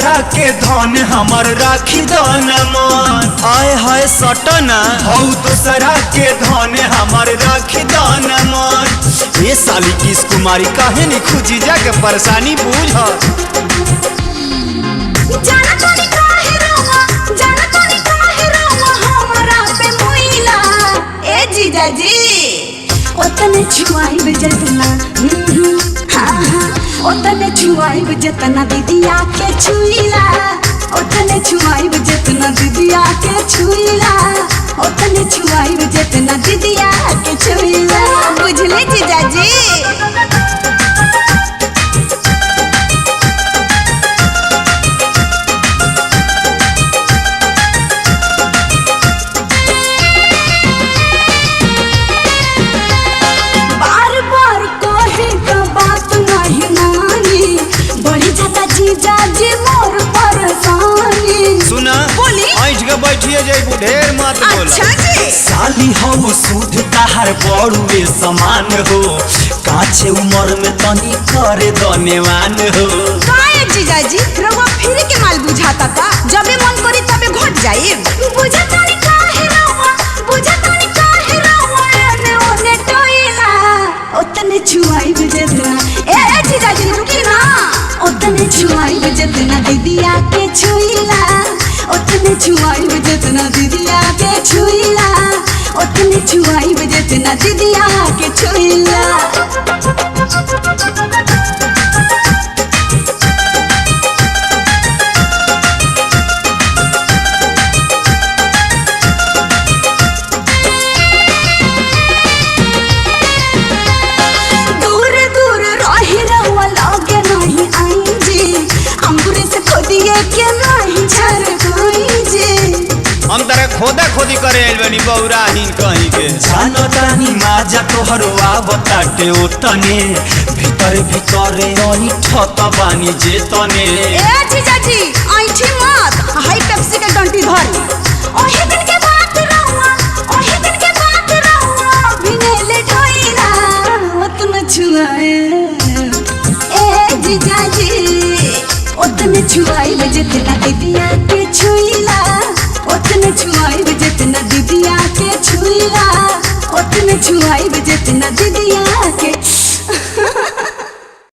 दोसरा के धन हमर राखी दन मन। आय हाय सटना हौ दोसरा के धन हमर राखी दन मन। ये साली किस कुमारी काहे नहीं खुजी जा के परेशानी बूझ। जाना तोनी काहे रोवा, जाना तोनी काहे रोवा हमरा पे मोइला। ए जीजा जी ओतने छुआई बजना हाँ हाँ ओतने छुआई बजना दीदिया के छुईला। ओतने छुआई बजना दीदिया के छुईला। ओतने छुआई बजना दीदिया के छुईला। बुझले जीजा जी। सुना बोली ऐठ के बैठिए जइबू ढेर मत बोला। अच्छा जी साली हो सूद ताहार बड़ुए समान हो। काछे उम्र में तनी करे दनेवान हो। काहे जीजा जी रउआ फिर के माल बुझाता का। जबे मन करी तबे घट जाई। बुझाता नहीं काहे रउआ, बुझाता नहीं काहे रउआ एने ओने टोइला। ओतने छुआई बजना ए जीजा जी रुकी ना। ओतने छुआई बजना दीदिया के छुईला। ओतने छुआई बजना दीदिया के छुईला। ओतने छुआई बजना दीदिया के छुईला। हम तारा खोदा खोदी करे आइल बानी बौरा हिन कहीं के। जानो तानी माजा तोहरो आवताटे ओतने भीतर भीतर ओनी ठत बानी जे तने। ए जीजा जी आइठी मत हाई पेप्सी के डंटी धर। ओहे दिन के बात रहुआ, ओहे दिन के बात रहुआ बिनेले ढोइला। ओतने छुआए ए जीजा जी ओतने छुआई बजना दीदिया के छुईला। ओतने छुआई बजना दीदिया के छुईला। ओतने छुआई बजना